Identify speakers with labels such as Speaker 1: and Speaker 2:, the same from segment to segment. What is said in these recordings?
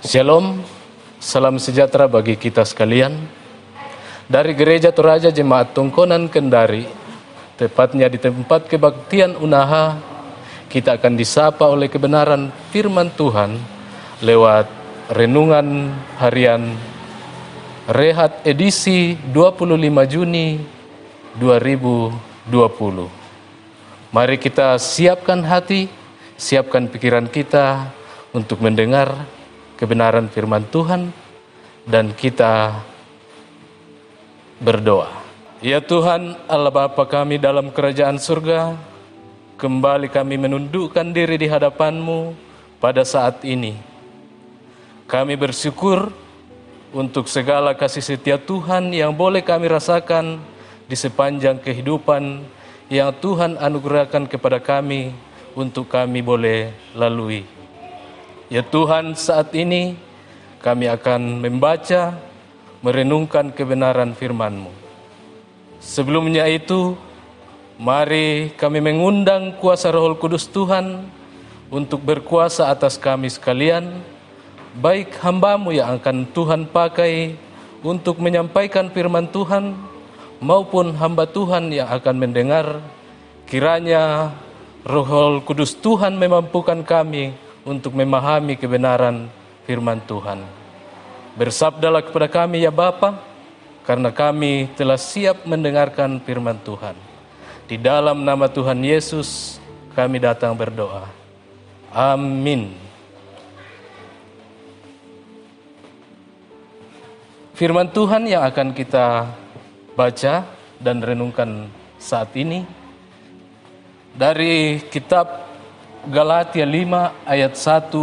Speaker 1: Shalom, salam sejahtera bagi kita sekalian. Dari Gereja Toraja Jemaat Tongkonan Kendari, tepatnya di tempat kebaktian Unaha, kita akan disapa oleh kebenaran firman Tuhan lewat renungan harian Rehat edisi 25 Juni 2020. Mari kita siapkan hati, siapkan pikiran kita untuk mendengar kebenaran firman Tuhan, dan kita berdoa. Ya Tuhan, Allah Bapa kami dalam kerajaan surga, kembali kami menundukkan diri di hadapan-Mu pada saat ini. Kami bersyukur untuk segala kasih setia Tuhan yang boleh kami rasakan di sepanjang kehidupan yang Tuhan anugerahkan kepada kami untuk kami boleh lalui. Ya Tuhan, saat ini kami akan membaca, merenungkan kebenaran firman-Mu. Sebelumnya itu, mari kami mengundang kuasa Roh Kudus Tuhan untuk berkuasa atas kami sekalian, baik hamba-Mu yang akan Tuhan pakai untuk menyampaikan firman Tuhan, maupun hamba Tuhan yang akan mendengar. Kiranya Roh Kudus Tuhan memampukan kami untuk memahami kebenaran firman Tuhan. Bersabdalah kepada kami ya Bapa, karena kami telah siap mendengarkan firman Tuhan. Di dalam nama Tuhan Yesus kami datang berdoa. Amin. Firman Tuhan yang akan kita baca dan renungkan saat ini dari kitab Galatia 5 ayat 1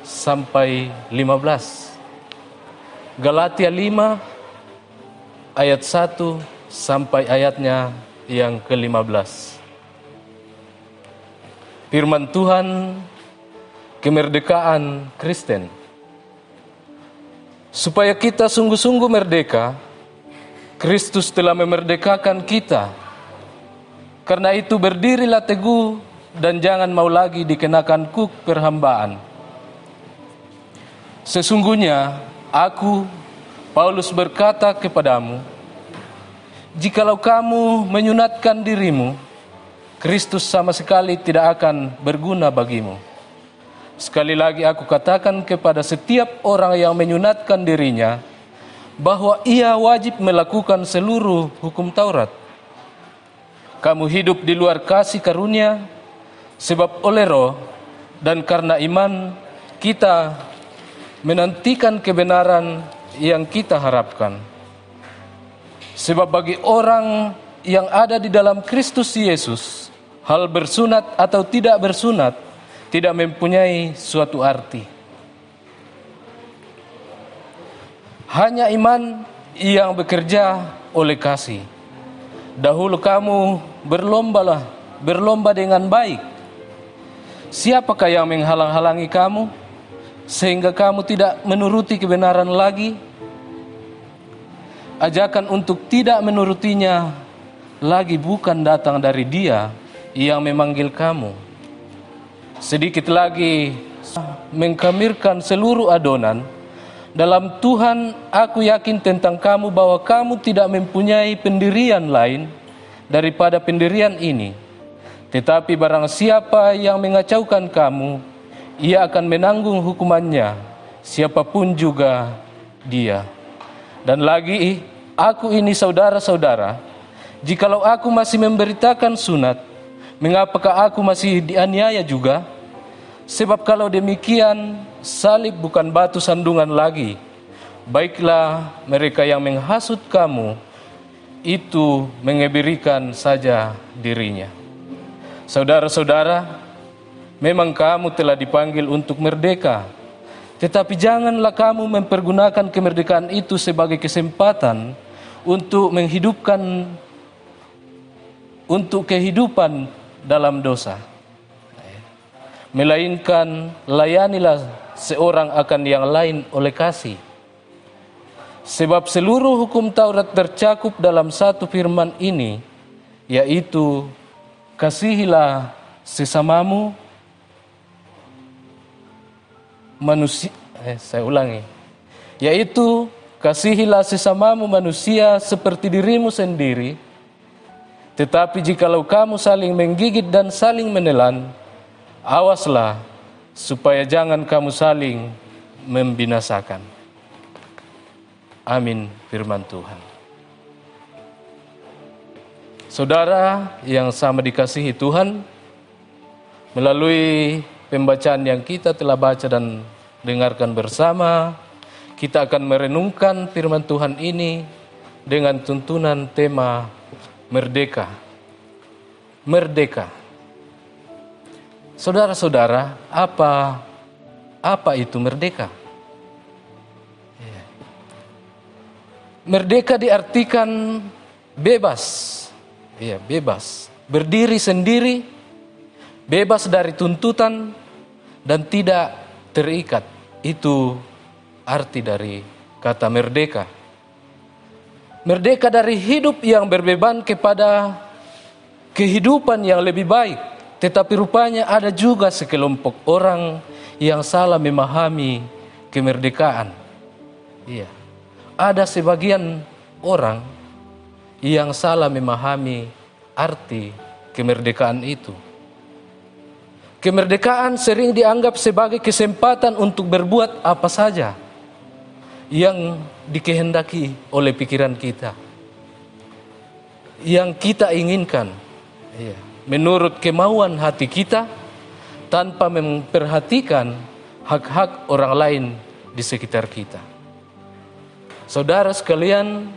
Speaker 1: sampai 15. Galatia 5 ayat 1 sampai ayatnya yang ke-15. Firman Tuhan, kemerdekaan Kristen. Supaya kita sungguh-sungguh merdeka, Kristus telah memerdekakan kita. Karena itu berdirilah teguh dan jangan mau lagi dikenakan kuk perhambaan. Sesungguhnya aku, Paulus, berkata kepadamu, jikalau kamu menyunatkan dirimu, Kristus sama sekali tidak akan berguna bagimu. Sekali lagi aku katakan kepada setiap orang yang menyunatkan dirinya, bahwa ia wajib melakukan seluruh hukum Taurat. Kamu hidup di luar kasih karunia, sebab oleh Roh dan karena iman kita menantikan kebenaran yang kita harapkan. Sebab bagi orang yang ada di dalam Kristus Yesus, hal bersunat atau tidak bersunat tidak mempunyai suatu arti. Hanya iman yang bekerja oleh kasih. Dahulu kamu berlomba dengan baik. Siapakah yang menghalang-halangi kamu sehingga kamu tidak menuruti kebenaran lagi? Ajakan untuk tidak menurutinya lagi bukan datang dari Dia yang memanggil kamu. Sedikit lagi mengkamirkan seluruh adonan. Dalam Tuhan aku yakin tentang kamu bahwa kamu tidak mempunyai pendirian lain daripada pendirian ini. Tetapi barang siapa yang mengacaukan kamu, ia akan menanggung hukumannya, siapapun juga dia. Dan lagi, aku ini saudara-saudara, jikalau aku masih memberitakan sunat, mengapakah aku masih dianiaya juga? Sebab kalau demikian, salib bukan batu sandungan lagi. Baiklah mereka yang menghasut kamu, itu mengebirikan saja dirinya. Saudara-saudara, memang kamu telah dipanggil untuk merdeka. Tetapi janganlah kamu mempergunakan kemerdekaan itu sebagai kesempatan untuk kehidupan dalam dosa. Melainkan layanilah seorang akan yang lain oleh kasih. Sebab seluruh hukum Taurat tercakup dalam satu firman ini, yaitu kasihilah sesamamu manusia, saya ulangi, yaitu kasihilah sesamamu manusia seperti dirimu sendiri. Tetapi jikalau kamu saling menggigit dan saling menelan, awaslah supaya jangan kamu saling membinasakan. Amin, firman Tuhan. Saudara yang sama dikasihi Tuhan, melalui pembacaan yang kita telah baca dan dengarkan bersama, kita akan merenungkan firman Tuhan ini dengan tuntunan tema merdeka. Merdeka. Saudara-saudara, apa itu merdeka? Merdeka diartikan bebas. Ya, bebas. Berdiri sendiri, bebas dari tuntutan, dan tidak terikat. Itu arti dari kata merdeka. Merdeka dari hidup yang berbeban kepada kehidupan yang lebih baik. Tetapi rupanya ada juga sekelompok orang yang salah memahami kemerdekaan. Iya. Ada sebagian orang yang salah memahami arti kemerdekaan itu. Kemerdekaan sering dianggap sebagai kesempatan untuk berbuat apa saja yang dikehendaki oleh pikiran kita, yang kita inginkan, menurut kemauan hati kita, tanpa memperhatikan hak-hak orang lain di sekitar kita. Saudara sekalian,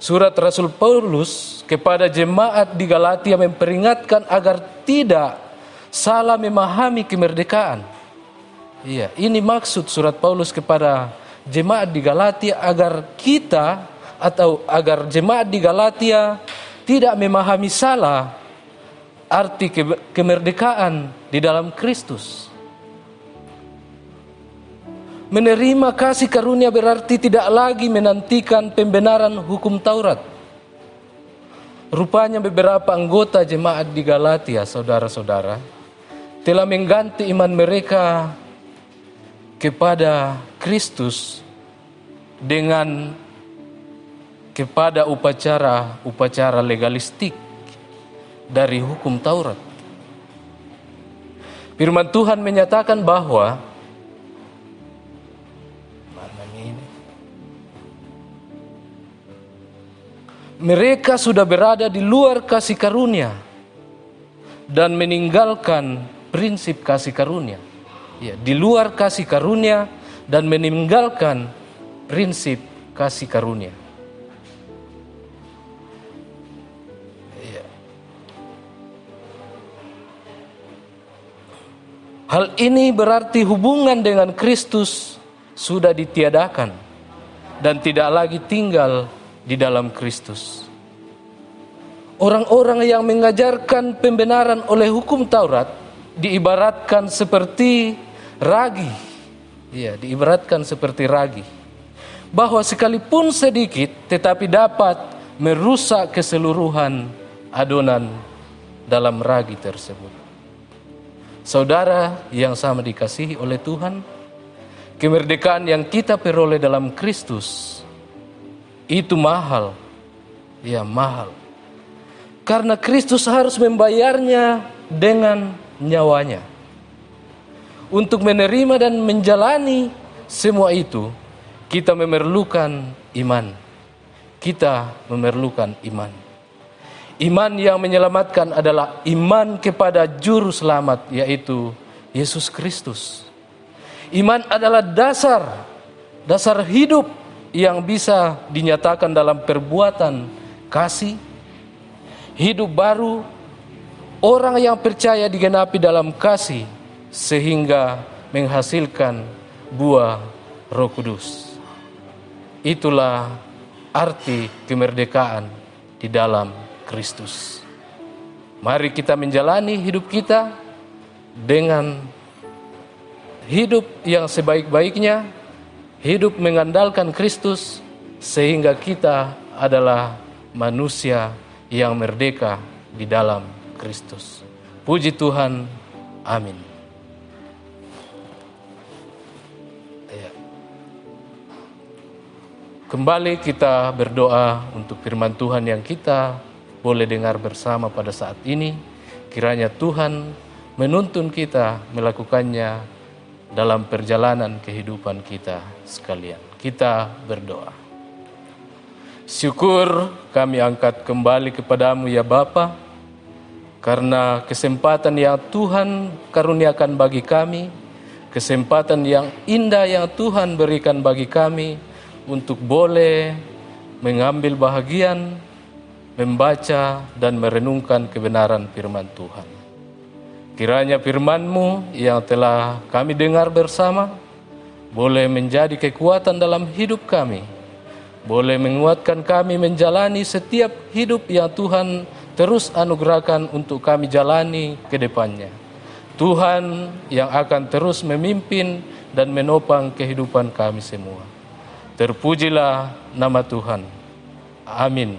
Speaker 1: surat Rasul Paulus kepada jemaat di Galatia memperingatkan agar tidak salah memahami kemerdekaan. Iya, ini maksud surat Paulus kepada jemaat di Galatia, agar kita atau agar jemaat di Galatia tidak memahami salah arti kemerdekaan di dalam Kristus. Menerima kasih karunia berarti tidak lagi menantikan pembenaran hukum Taurat. Rupanya beberapa anggota jemaat di Galatia, saudara-saudara, telah mengganti iman mereka kepada Kristus dengan kepada upacara legalistik dari hukum Taurat. Firman Tuhan menyatakan bahwa mereka sudah berada di luar kasih karunia dan meninggalkan prinsip kasih karunia. Ya, di luar kasih karunia dan meninggalkan prinsip kasih karunia. Ya. Hal ini berarti hubungan dengan Kristus sudah ditiadakan dan tidak lagi tinggal di dalam Kristus. Orang-orang yang mengajarkan pembenaran oleh hukum Taurat diibaratkan seperti ragi. Ya, diibaratkan seperti ragi. Bahwa sekalipun sedikit tetapi dapat merusak keseluruhan adonan dalam ragi tersebut. Saudara yang sama dikasihi oleh Tuhan, kemerdekaan yang kita peroleh dalam Kristus itu mahal, ya mahal. Karena Kristus harus membayarnya dengan nyawanya. Untuk menerima dan menjalani semua itu, kita memerlukan iman. Kita memerlukan iman. Iman yang menyelamatkan adalah iman kepada Juru Selamat, yaitu Yesus Kristus. Iman adalah dasar hidup yang bisa dinyatakan dalam perbuatan kasih, hidup baru, orang yang percaya digenapi dalam kasih, sehingga menghasilkan buah Roh Kudus. Itulah arti kemerdekaan di dalam Kristus. Mari kita menjalani hidup kita dengan hidup yang sebaik-baiknya, hidup mengandalkan Kristus, sehingga kita adalah manusia yang merdeka di dalam Kristus. Puji Tuhan. Amin. Ya. Kembali kita berdoa untuk firman Tuhan yang kita boleh dengar bersama pada saat ini. Kiranya Tuhan menuntun kita melakukannya dalam perjalanan kehidupan kita sekalian. Kita berdoa. Syukur kami angkat kembali kepadamu ya Bapa, karena kesempatan yang Tuhan karuniakan bagi kami, kesempatan yang indah yang Tuhan berikan bagi kami untuk boleh mengambil bahagian, membaca dan merenungkan kebenaran firman Tuhan. Kiranya firman-Mu yang telah kami dengar bersama boleh menjadi kekuatan dalam hidup kami, boleh menguatkan kami menjalani setiap hidup yang Tuhan terus anugerahkan untuk kami jalani ke depannya. Tuhan yang akan terus memimpin dan menopang kehidupan kami semua. Terpujilah nama Tuhan. Amin.